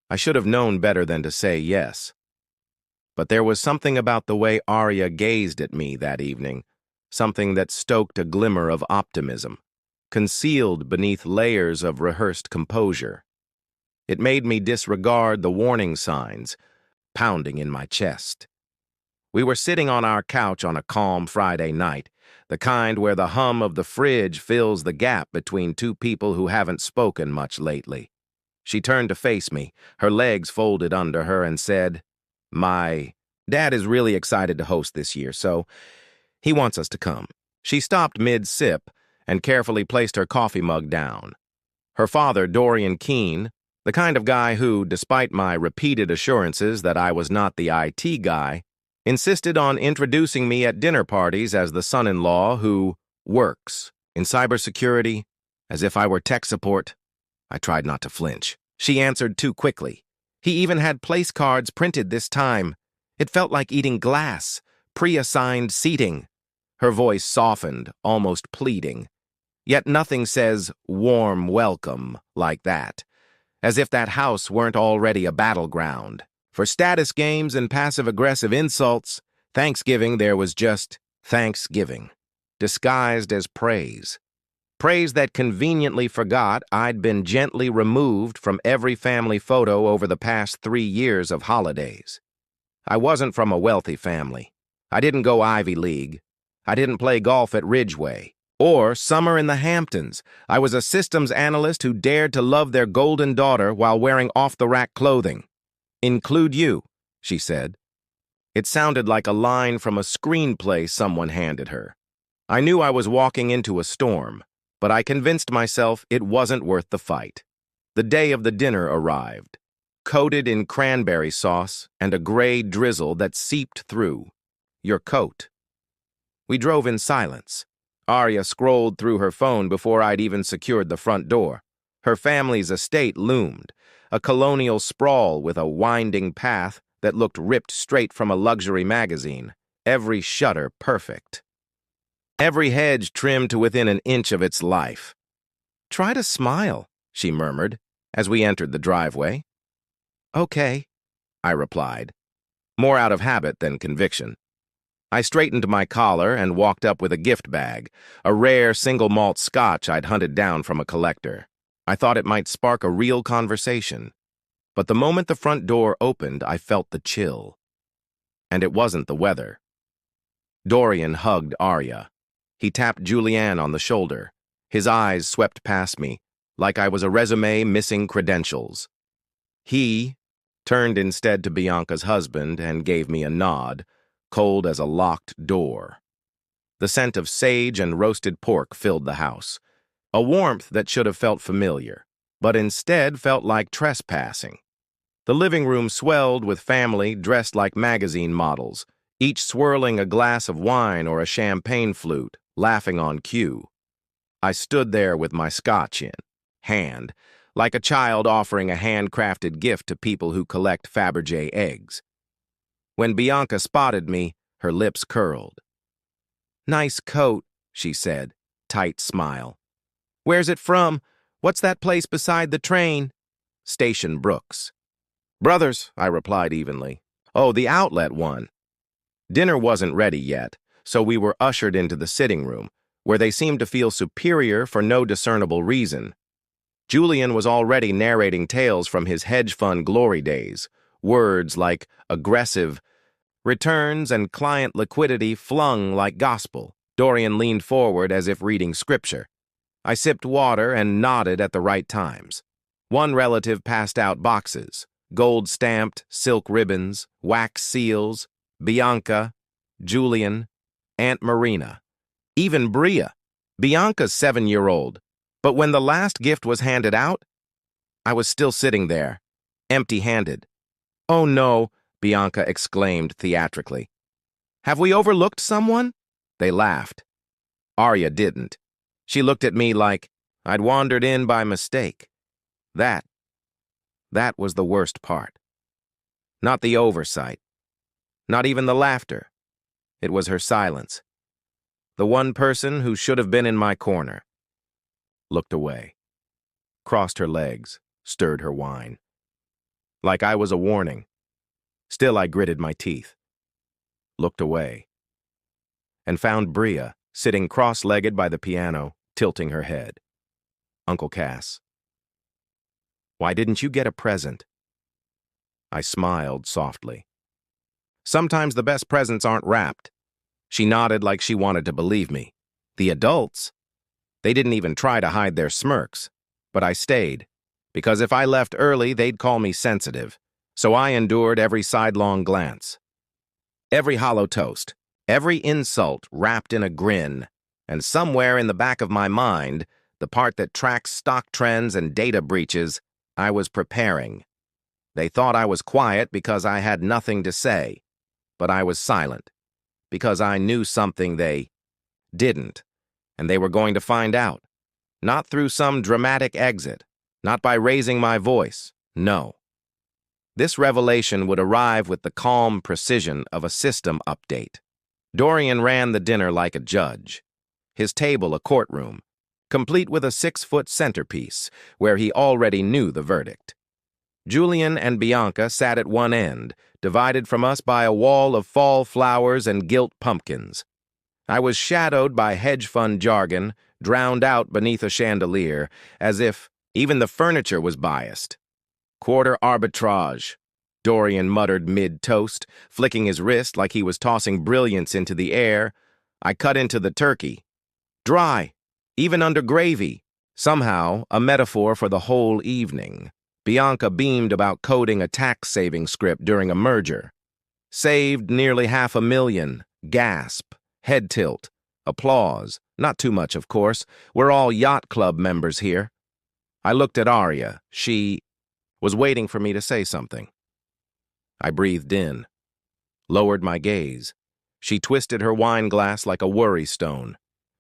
I should have known better than to say yes. But there was something about the way Arya gazed at me that evening, something that stoked a glimmer of optimism, concealed beneath layers of rehearsed composure. It made me disregard the warning signs pounding in my chest. We were sitting on our couch on a calm Friday night, the kind where the hum of the fridge fills the gap between two people who haven't spoken much lately. She turned to face me, her legs folded under her, and said, "My dad is really excited to host this year, so he wants us to come." She stopped mid-sip and carefully placed her coffee mug down. Her father, Dorian Keene, the kind of guy who, despite my repeated assurances that I was not the IT guy, insisted on introducing me at dinner parties as the son-in-law who works in cybersecurity, as if I were tech support. I tried not to flinch. She answered too quickly. He even had place cards printed this time. It felt like eating glass, pre-assigned seating. Her voice softened, almost pleading. Yet nothing says warm welcome like that, as if that house weren't already a battleground. For status games and passive-aggressive insults, Thanksgiving there was just Thanksgiving, disguised as praise. Praise that conveniently forgot I'd been gently removed from every family photo over the past 3 years of holidays. I wasn't from a wealthy family. I didn't go Ivy League. I didn't play golf at Ridgeway. Or summer in the Hamptons. I was a systems analyst who dared to love their golden daughter while wearing off-the-rack clothing. "Include you," she said. It sounded like a line from a screenplay someone handed her. I knew I was walking into a storm, but I convinced myself it wasn't worth the fight. The day of the dinner arrived, coated in cranberry sauce and a gray drizzle that seeped through your coat. We drove in silence. Arya scrolled through her phone before I'd even secured the front door. Her family's estate loomed, a colonial sprawl with a winding path that looked ripped straight from a luxury magazine, every shutter perfect. Every hedge trimmed to within an inch of its life. "Try to smile," she murmured, as we entered the driveway. "Okay," I replied, more out of habit than conviction. I straightened my collar and walked up with a gift bag, a rare single malt scotch I'd hunted down from a collector. I thought it might spark a real conversation. But the moment the front door opened, I felt the chill. And it wasn't the weather. Dorian hugged Arya. He tapped Julianne on the shoulder. His eyes swept past me, like I was a resume missing credentials. He turned instead to Bianca's husband and gave me a nod, cold as a locked door. The scent of sage and roasted pork filled the house, a warmth that should have felt familiar, but instead felt like trespassing. The living room swelled with family dressed like magazine models, each swirling a glass of wine or a champagne flute, laughing on cue. I stood there with my scotch in hand, like a child offering a handcrafted gift to people who collect Fabergé eggs. When Bianca spotted me, her lips curled. "Nice coat," she said, tight smile. "Where's it from? What's that place beside the train?" "Station Brooks." "Brothers," I replied evenly. "Oh, the outlet one." Dinner wasn't ready yet, so we were ushered into the sitting room, where they seemed to feel superior for no discernible reason. Julian was already narrating tales from his hedge fund glory days, words like aggressive, returns and client liquidity flung like gospel. Dorian leaned forward as if reading scripture. I sipped water and nodded at the right times. One relative passed out boxes, gold-stamped silk ribbons, wax seals, Bianca, Julian, Aunt Marina, even Bria, Bianca's 7-year-old. But when the last gift was handed out, I was still sitting there, empty-handed. "Oh no," Bianca exclaimed theatrically. "Have we overlooked someone?" They laughed. Arya didn't. She looked at me like I'd wandered in by mistake. That was the worst part. Not the oversight. Not even the laughter. It was her silence. The one person who should have been in my corner. Looked away. Crossed her legs, stirred her wine. like I was a warning. Still, I gritted my teeth, looked away, and found Bria sitting cross-legged by the piano, tilting her head. Uncle Cass. Why didn't you get a present? I smiled softly. Sometimes the best presents aren't wrapped. She nodded like she wanted to believe me. The adults? They didn't even try to hide their smirks. But I stayed, because if I left early, they'd call me sensitive. So I endured every sidelong glance. Every hollow toast, every insult wrapped in a grin, and somewhere in the back of my mind, the part that tracks stock trends and data breaches, I was preparing. They thought I was quiet because I had nothing to say, but I was silent, because I knew something they didn't, and they were going to find out. Not through some dramatic exit, not by raising my voice, no. This revelation would arrive with the calm precision of a system update. Dorian ran the dinner like a judge, his table a courtroom, complete with a 6-foot centerpiece where he already knew the verdict. Julian and Bianca sat at one end, divided from us by a wall of fall flowers and gilt pumpkins. I was shadowed by hedge fund jargon, drowned out beneath a chandelier, as if even the furniture was biased. Quarter arbitrage, Dorian muttered mid-toast, flicking his wrist like he was tossing brilliance into the air. I cut into the turkey. Dry, even under gravy. Somehow, a metaphor for the whole evening. Bianca beamed about coding a tax-saving script during a merger. Saved nearly $500,000. Gasp. Head tilt. Applause. Not too much, of course. We're all yacht club members here. I looked at Arya. She was waiting for me to say something. I breathed in, lowered my gaze. She twisted her wine glass like a worry stone.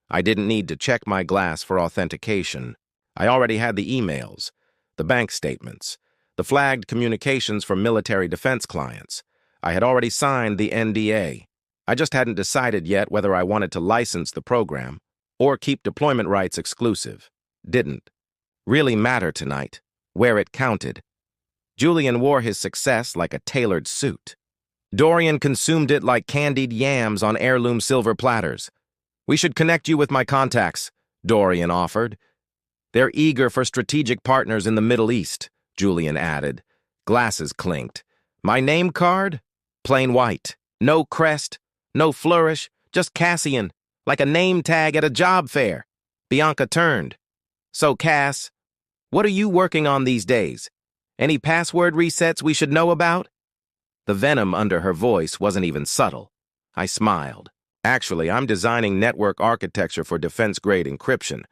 I didn't need to check my glass for authentication. I already had the emails, the bank statements, the flagged communications from military defense clients. I had already signed the NDA. I just hadn't decided yet whether I wanted to license the program or keep deployment rights exclusive. Didn't really matter tonight, where it counted. Julian wore his success like a tailored suit. Dorian consumed it like candied yams on heirloom silver platters. We should connect you with my contacts, Dorian offered. They're eager for strategic partners in the Middle East, Julian added. Glasses clinked. My name card? Plain white. No crest, no flourish, just Cassian, like a name tag at a job fair. Bianca turned. So, Cass, what are you working on these days? Any password resets we should know about? The venom under her voice wasn't even subtle. I smiled. Actually, I'm designing network architecture for defense-grade encryption.